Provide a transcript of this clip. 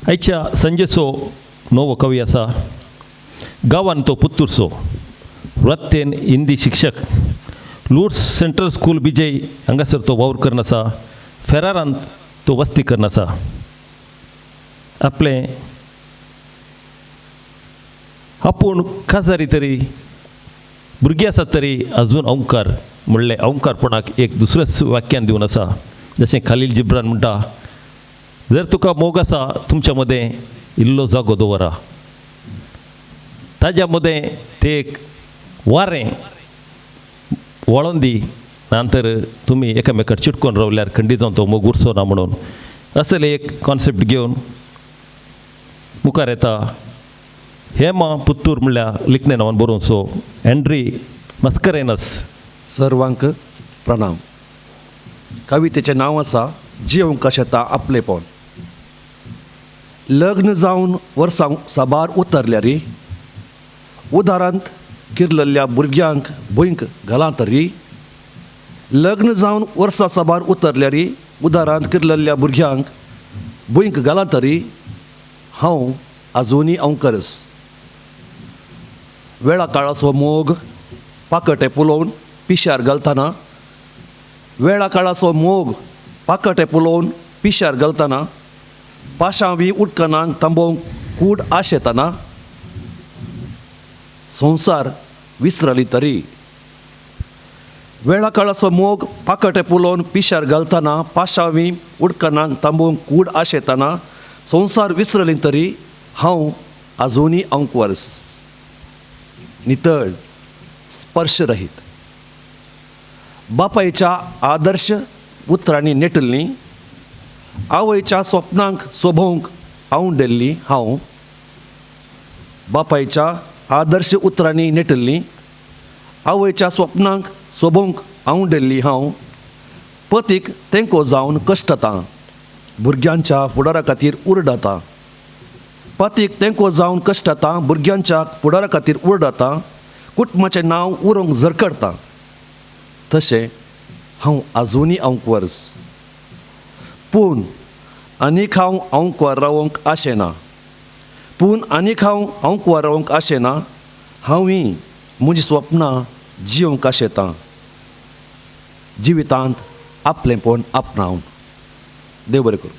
आयच्या संजेचो नवो कवी आसा. गांवान तो पुत्तूरचो वृत्तेन हिंदी शिक्षक. लुड्स सेंट्रल स्कूल बिजय हांगासर तो वावर करन आसा. फेरारांत तो वस्ती करन आसा. आपले आपूण काजारी तरी भुरगीं आसात तरी अजून अवंकार म्हणले अवंकारपणाक एक दुसरेंच वाक्यान दिवन आसा. जशें खालील जिब्रान म्हणटा, जर तुका मोग आसा तुमच्या मदें इल्लो जागो दवरा. ताज्या मदें ते एक वारें वळोवन दी, नंतर तुमी एकामेकार चिटकोन रावल्यार खंडीत जावन तो मोग उरचो ना म्हणून असले एक कॉन्सेप्ट घेवन मुखार येता. हेमा पुत्तूर म्हणल्यार लिखणे नांवान बरोवन सो एंड्री मस्करेनस. सर्वांक प्रणाम. कवितेचें नांव आसा जिवंक शेता आपलेपण. लग्न जावन वर्सां साबार उतरल्यारी उदारांत किरलल्ल्या भुरग्यांक भुंयक घाला तरी. लग्न जावन वर्सां साबार उतरल्यारी उदारांत किरलल्ल्या भुरग्यांक भुंयक घाला तरी हांव आजुनी अवंकरस. वेळा काळाचो मोग पाकटे पुलोवन पिश्यार घालतना. वेळा काळाचो मोग पाकटे पुलोवन पिश्यार घालतना. पाशांवी उदकानाक तांबोवंक कूड आशेतना. संवसार विसरली तरी. वेळा काळाचो मोग पाकटे पुलोवन पिश्यार घालतना. पाशांवी उदकानाक तांबोवंक कूड आशेतना. संवसार विसरली तरी हांव आजुनी अवंकवर्स. नितळ स्पर्श रहीत. बापायच्या आदर्श उतरांनी नेटल्ली. आवयच्या स्वप्नांक सोबोवंक आंवडेल्ली हांव. बापायच्या आदर्श उतरांनी नेटल्ली. आवयच्या स्वप्नांक सोबोवंक आंवडेल्ली हांव. पतीक तेंको जावन कश्टतां. भुरग्यांच्या फुडारा खातीर उरडातां. पतीक तेंको जावन कश्टतां. भुरग्यांच्या फुडारा खातीर उरडातां. कुटुंबाचें नांव उरोवंक झरकडटां. तशें हांव आजुनी अवंकवर्स. पूण आनीक हांव अवंकवार रावंक आशेना. पूण आनीक हांव अवंकवार रावंक आशेना. हांवूय म्हजीं स्वप्नां जिवंक आशेतां. जिवितांत आपलेंपण आपणावन. देव बरें करूं.